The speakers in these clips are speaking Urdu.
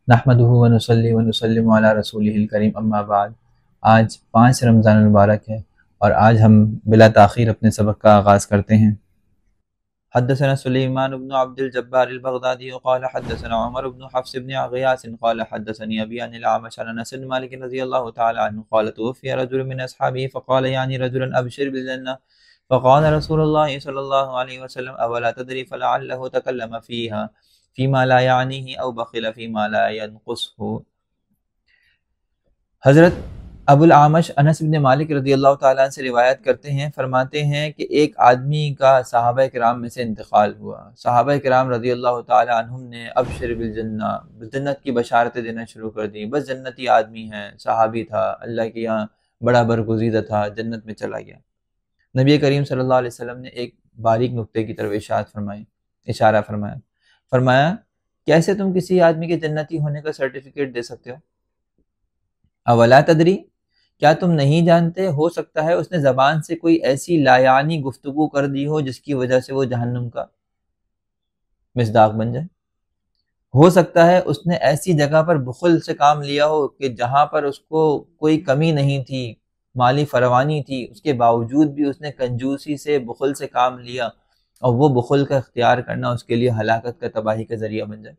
نحمدہ ونصلی ونسلم علی رسولہ الکریم اما بعد۔ آج 5 رمضان المبارک ہے اور آج ہم بلا تاخیر اپنے سبق کا آغاز کرتے ہیں۔ حدثنا سلیمان بن عبد الجبار البغدادی قال حدثنا عمر بن حفص بن غیاث قال حدثني ابي عن الاعمش عن انس بن مالك رضي الله تعالى عنه قال توفي رجل من اصحابه فقال يعني رجلا ابشر بالجنه فقال رسول الله صلى الله عليه وسلم اولا تدري فلعله تكلم فيما لا يعنيه او بخل فيما لا ينقصه۔ حضرت ابو الاعمش انس بن مالک رضی اللہ تعالیٰ عنہ سے روایت کرتے ہیں، فرماتے ہیں کہ ایک آدمی کا صحابہ کرام میں سے انتقال ہوا۔ صحابہ کرام رضی اللہ تعالیٰ عنہم نے ابشر بالجنہ، جنت کی بشارتیں دینا شروع کر دی۔ بس جنتی آدمی ہے، صحابی تھا، اللہ کے یہاں بڑا برگزیدہ تھا، جنت میں چلا گیا۔ نبی کریم صلی اللہ علیہ وسلم نے ایک باریک نقطے کی طرف اشارہ فرمایا کیسے تم کسی آدمی کے جنتی ہونے کا سرٹیفکیٹ دے سکتے ہو؟ اولا تدری، کیا تم نہیں جانتے، ہو سکتا ہے اس نے زبان سے کوئی ایسی لایعنی گفتگو کر دی ہو جس کی وجہ سے وہ جہنم کا مصداق بن جائے۔ ہو سکتا ہے اس نے ایسی جگہ پر بخل سے کام لیا ہو کہ جہاں پر اس کو کوئی کمی نہیں تھی، مالی فراوانی تھی، اس کے باوجود بھی اس نے کنجوسی سے بخل سے کام لیا، اور وہ بخل کا اختیار کرنا اس کے لیے ہلاکت کا، تباہی کا ذریعہ بن جائے۔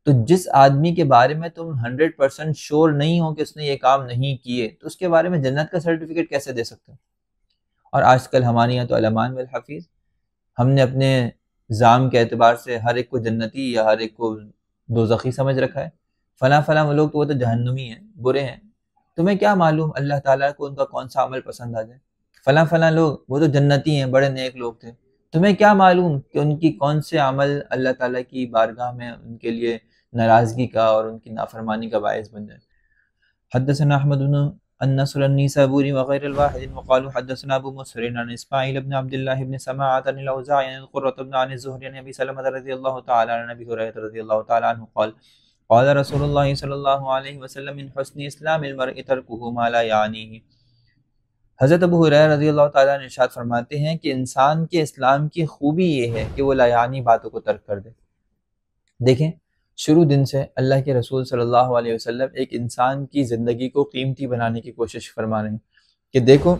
تو جس آدمی کے بارے میں تم 100% شور نہیں ہو کہ اس نے یہ کام نہیں کیے، تو اس کے بارے میں جنت کا سرٹیفکیٹ کیسے دے سکتے ہو؟ اور آج کل ہمارے یہاں تو الامان والحفیظ، ہم نے اپنے زام کے اعتبار سے ہر ایک کو جنتی یا ہر ایک کو دوزخی سمجھ رکھا ہے۔ فلاں لوگ تو وہ تو جہنمی ہیں، برے ہیں، تمہیں کیا معلوم اللہ تعالیٰ کو ان کا کون سا عمل پسند آ جائے۔ فلاں لوگ وہ تو جنتی ہیں، بڑے نیک لوگ تھے، تمہیں کیا معلوم کہ ان کی کون سے عمل اللہ تعالیٰ کی بارگاہ میں ان کے لیے ناراضگی کا اور ان کی نافرمانی کا باعث بن جائے۔ حدثنا احمد بن النصر النیسابوری وغیر الواحد وقالوا حدثنا ابو مسهر عن اسماعیل بن عبد الله بن سماعة عن الاوزاعي عن القرة بن عن الزهري عن ابي سلمة رضي الله تعالى عن ابي هريرة رضي الله تعالى عنه قال قال رسول الله صلى الله عليه وسلم من حسن اسلام المرء تركه ما لا يعنيه۔ حضرت ابو ہریرہ رضی اللہ تعالیٰ عنہ ارشاد فرماتے ہیں کہ انسان کے اسلام کی خوبی یہ ہے کہ وہ لا یعنی باتوں کو ترک کر دے۔ دیکھیں، شروع دن سے اللہ کے رسول صلی اللہ علیہ وسلم ایک انسان کی زندگی کو قیمتی بنانے کی کوشش فرما رہے ہیں کہ دیکھو،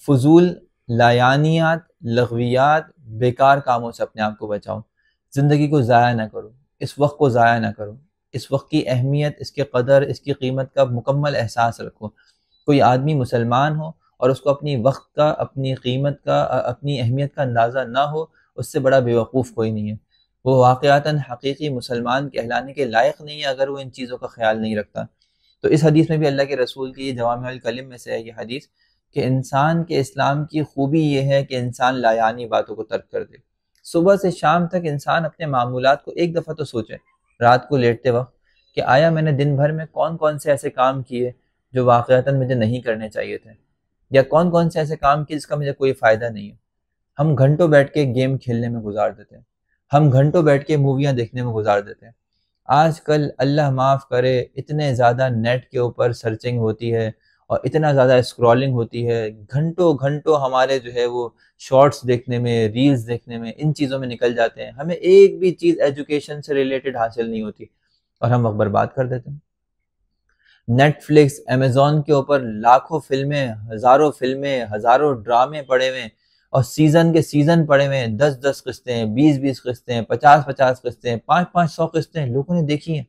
فضول لایعنیات، لغویات، بیکار کاموں سے اپنے آپ کو بچاؤ، زندگی کو ضائع نہ کرو، اس وقت کو ضائع نہ کرو، اس وقت کی اہمیت، اس کے قدر، اس کی قیمت کا مکمل احساس رکھو۔ کوئی آدمی مسلمان ہو اور اس کو اپنی وقت کا، اپنی قیمت کا، اپنی اہمیت کا اندازہ نہ ہو، اس سے بڑا بیوقوف کوئی نہیں ہے۔ وہ واقعتاً حقیقی مسلمان کہلانے کے لائق نہیں ہے اگر وہ ان چیزوں کا خیال نہیں رکھتا۔ تو اس حدیث میں بھی اللہ کے رسول کی یہ جوامع الکلم میں سے ہے یہ حدیث کہ انسان کے اسلام کی خوبی یہ ہے کہ انسان لایعنی باتوں کو ترک کر دے۔ صبح سے شام تک انسان اپنے معمولات کو ایک دفعہ تو سوچے، رات کو لیٹتے وقت، کہ آیا میں نے دن بھر میں کون کون سے ایسے کام کیے جو واقعتاً مجھے نہیں کرنے چاہیے تھے، یا کون کون سے ایسے کام کیے جس کا مجھے کوئی فائدہ نہیں ہے۔ ہم گھنٹوں بیٹھ کے گیم کھیلنے میں گزار دیتے ہیں، ہم گھنٹوں بیٹھ کے موویاں دیکھنے میں گزار دیتے ہیں۔ آج کل اللہ معاف کرے اتنے زیادہ نیٹ کے اوپر سرچنگ ہوتی ہے اور اتنا زیادہ اسکرولنگ ہوتی ہے، گھنٹوں گھنٹوں ہمارے جو ہے وہ شارٹس دیکھنے میں، ریلز دیکھنے میں، ان چیزوں میں نکل جاتے ہیں، ہمیں ایک بھی چیز ایجوکیشن سے ریلیٹڈ حاصل نہیں ہوتی اور ہم وقت برباد کر دیتے ہیں۔ نیٹ فلکس، امیزون کے اوپر لاکھوں فلمیں، ہزاروں ڈرامے پڑے ہوئے ہیں، اور سیزن کے سیزن پڑے ہوئے ہیں، 10 قسطیں، 20 قسطیں، 50 قسطیں، 500 قسطیں لوگوں نے دیکھی ہیں۔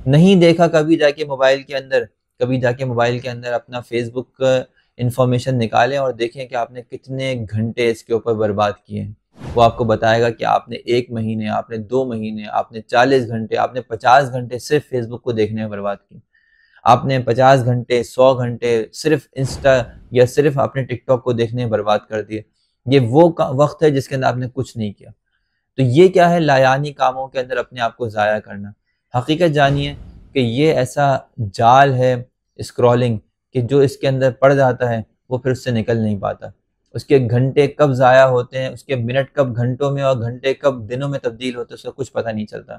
نہیں دیکھا، کبھی جا کے موبائل کے اندر اپنا فیس بک کا انفارمیشن نکالیں اور دیکھیں کہ آپ نے کتنے گھنٹے اس کے اوپر برباد کیے ہیں۔ وہ آپ کو بتائے گا کہ آپ نے 1 مہینے، آپ نے 2 مہینے، آپ نے 40 گھنٹے، آپ نے 50 گھنٹے صرف فیس بک کو دیکھنے میں برباد کیے، آپ نے 50 گھنٹے، 100 گھنٹے صرف انسٹا یا صرف اپنے ٹک ٹاک کو دیکھنے میں برباد کر دیے۔ یہ وہ وقت ہے جس کے اندر آپ نے کچھ نہیں کیا۔ تو یہ کیا ہے؟ لایعنی کاموں کے اندر اپنے آپ کو ضائع کرنا۔ حقیقت جانیے کہ یہ ایسا جال ہے اسکرولنگ کہ جو اس کے اندر پڑ جاتا ہے وہ پھر اس سے نکل نہیں پاتا۔ اس کے گھنٹے کب ضائع ہوتے ہیں، اس کے منٹ کب گھنٹوں میں اور گھنٹے کب دنوں میں تبدیل ہوتے ہیں، اس کا کچھ پتہ نہیں چلتا۔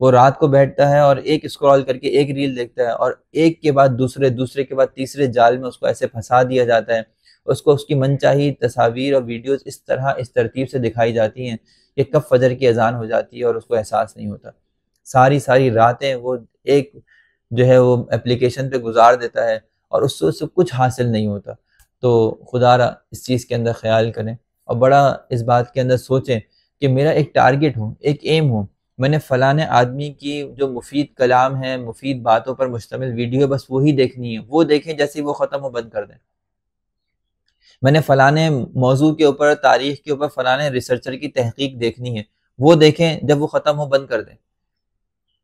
وہ رات کو بیٹھتا ہے اور ایک اسکرول کر کے ایک ریل دیکھتا ہے، اور ایک کے بعد دوسرے کے بعد تیسرے جال میں اس کو ایسے پھنسا دیا جاتا ہے، اس کو اس کی من چاہی تصاویر اور ویڈیوز اس ترتیب سے دکھائی جاتی ہیں کہ کب فجر کی اذان ہو جاتی ہے اور اس کو احساس نہیں ہوتا۔ ساری ساری راتیں وہ ایک جو ہے وہ اپلیکیشن پہ گزار دیتا ہے اور اس سے کچھ حاصل نہیں ہوتا۔ تو خدا را اس چیز کے اندر خیال کریں اور بڑا اس بات کے اندر سوچیں کہ میرا ایک ٹارگٹ ہو، ایک ایم ہو، میں نے فلاں آدمی کی جو مفید کلام ہے، مفید باتوں پر مشتمل ویڈیو بس وہی دیکھنی ہے، وہ دیکھیں جیسے ہی وہ ختم ہو بند کر دیں۔ میں نے فلاں موضوع کے اوپر، تاریخ کے اوپر فلاں ریسرچر کی تحقیق دیکھنی ہے، وہ دیکھیں، جب وہ ختم ہو بند کر دیں۔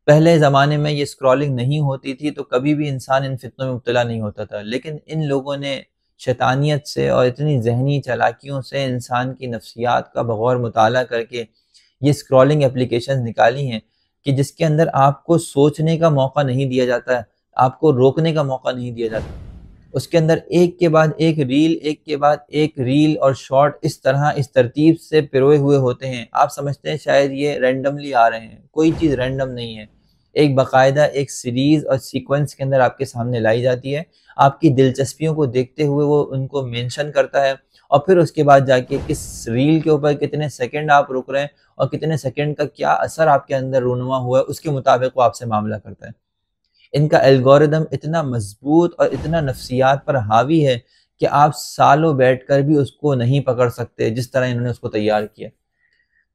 پہلے زمانے میں یہ اسکرولنگ نہیں ہوتی تھی تو کبھی بھی انسان ان فتنوں میں مبتلا نہیں ہوتا تھا، لیکن ان لوگوں نے شیطانیت سے اور اتنی ذہنی چالاکیوں سے انسان کی نفسیات کا بغور مطالعہ کر کے یہ اسکرولنگ اپلیکیشنز نکالی ہیں کہ جس کے اندر آپ کو سوچنے کا موقع نہیں دیا جاتا ہے، آپ کو روکنے کا موقع نہیں دیا جاتا۔ اس کے اندر ایک کے بعد ایک ریل، ایک کے بعد ایک ریل اور شارٹ اس طرح اس ترتیب سے پروئے ہوئے ہوتے ہیں، آپ سمجھتے ہیں شاید یہ رینڈملی آ رہے ہیں، کوئی چیز رینڈم نہیں ہے، ایک باقاعدہ ایک سیریز اور سیکوینس کے اندر آپ کے سامنے لائی جاتی ہے، آپ کی دلچسپیوں کو دیکھتے ہوئے وہ ان کو مینشن کرتا ہے، اور پھر اس کے بعد جا کے کس ریل کے اوپر کتنے سیکنڈ آپ رک رہے ہیں اور کتنے سیکنڈ کا کیا اثر آپ کے اندر رونما ہوا ہے، اس کے مطابق وہ آپ سے معاملہ کرتا ہے۔ ان کا الگوریدم اتنا مضبوط اور اتنا نفسیات پر حاوی ہے کہ آپ سالوں بیٹھ کر بھی اس کو نہیں پکڑ سکتے جس طرح انہوں نے اس کو تیار کیا۔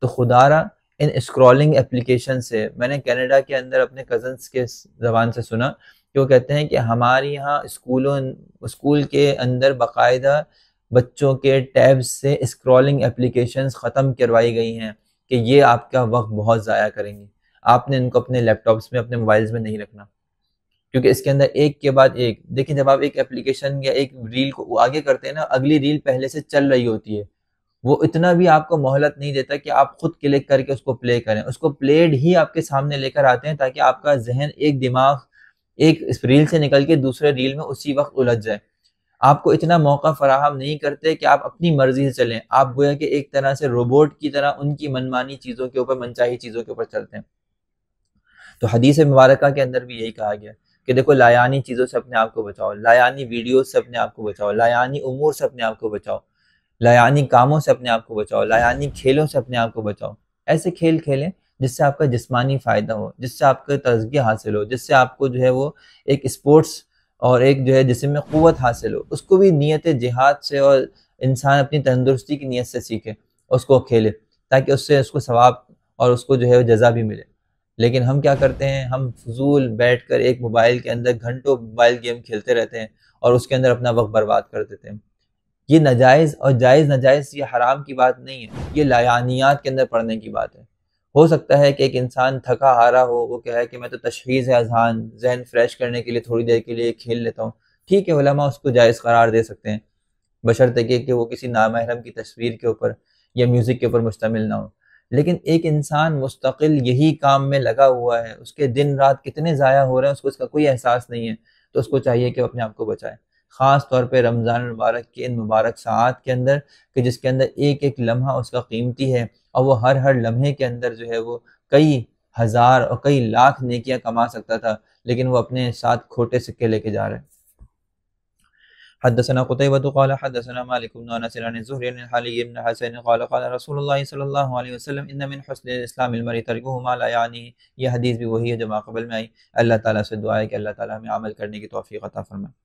تو خدا را ان اسکرولنگ اپلیکیشن سے میں نے کینیڈا کے اندر اپنے کزنس کے زبان سے سنا کہ وہ کہتے ہیں کہ ہمارے یہاں اسکول کے اندر باقاعدہ بچوں کے ٹیبز سے اسکرولنگ اپلیکیشنز ختم کروائی گئی ہیں کہ یہ آپ کا وقت بہت ضائع کریں گی، آپ نے ان کو اپنے لیپ ٹاپس میں، اپنے موبائلز میں نہیں رکھنا، کیونکہ اس کے اندر ایک کے بعد ایک دیکھیں، جب آپ ایک اپلیکیشن یا ایک ریل کو آگے کرتے ہیں نا، اگلی ریل پہلے سے چل رہی ہوتی ہے، وہ اتنا بھی آپ کو مہلت نہیں دیتا کہ آپ خود کلک کر کے اس کو پلے کریں، اس کو پلیڈ ہی آپ کے سامنے لے کر آتے ہیں تاکہ آپ کا ذہن، ایک دماغ ایک اس ریل سے نکل کے دوسرے ریل میں اسی وقت الجھ جائے۔ آپ کو اتنا موقع فراہم نہیں کرتے کہ آپ اپنی مرضی سے چلیں، آپ گویا کہ ایک طرح سے روبوٹ کی طرح ان کی منمانی چیزوں کے اوپر، منچاہی چیزوں کے اوپر چلتے ہیں۔ تو حدیث مبارکہ کے اندر بھی یہی کہا گیا کہ دیکھو، لایانی چیزوں سے اپنے آپ کو بچاؤ، لایانی ویڈیوز سے اپنے آپ کو بچاؤ، لایانی امور سے اپنے آپ کو بچاؤ، لایانی کاموں سے اپنے آپ کو بچاؤ، لایانی کھیلوں سے اپنے آپ کو بچاؤ۔ ایسے کھیل کھیلیں جس سے آپ کا جسمانی فائدہ ہو، جس سے آپ کا تغذیہ حاصل ہو، جس سے آپ کو جو ہے وہ ایک اسپورٹس اور ایک جو ہے جسم میں قوت حاصل ہو، اس کو بھی نیت جہاد سے اور انسان اپنی تندرستی کی نیت سے سیکھے، اس کو کھیلے تاکہ اس سے اس کو ثواب اور اس کو جو ہے جزا بھی ملے۔ لیکن ہم کیا کرتے ہیں، ہم فضول بیٹھ کر ایک موبائل کے اندر گھنٹوں موبائل گیم کھیلتے رہتے ہیں اور اس کے اندر اپنا وقت برباد کر دیتے ہیں۔ یہ ناجائز اور جائز ناجائز یہ حرام کی بات نہیں ہے، یہ لایانیات کے اندر پڑھنے کی بات ہے۔ ہو سکتا ہے کہ ایک انسان تھکا ہارا ہو، وہ کہے کہ میں تو تشخیص اذہان، ذہن فریش کرنے کے لیے تھوڑی دیر کے لیے کھیل لیتا ہوں، ٹھیک ہے، علماء اس کو جائز قرار دے سکتے ہیں، بشرطے کہ وہ کسی نامحرم کی تصویر کے اوپر یا میوزک کے اوپر مشتمل نہ ہو۔ لیکن ایک انسان مستقل یہی کام میں لگا ہوا ہے، اس کے دن رات کتنے ضائع ہو رہے ہیں، اس کا کوئی احساس نہیں ہے، تو اس کو چاہیے کہ وہ اپنے آپ کو بچائے، خاص طور پہ رمضان المبارک کے ان مبارک ساعات کے اندر، کہ جس کے اندر ایک ایک لمحہ اس کا قیمتی ہے، اور وہ ہر لمحے کے اندر جو ہے وہ کئی ہزار اور کئی لاکھ نیکیاں کما سکتا تھا، لیکن وہ اپنے ساتھ کھوٹے سکے لے کے جا رہے ہیں۔ حدثنا قتيبة قال حدثنا مالك بن انس عن الزهري عن الحالي بن حسين قال قال رسول الله صلی اللہ علیہ وسلم ان من حسن الاسلام المرء تركه ما لا یعنی۔ یہ حدیث بھی وہی ہے جو قبل میں آئی۔ اللہ تعالیٰ سے دعا ہے کہ اللہ تعالیٰ ہمیں عمل کرنے کی توفیق عطا فرمائے۔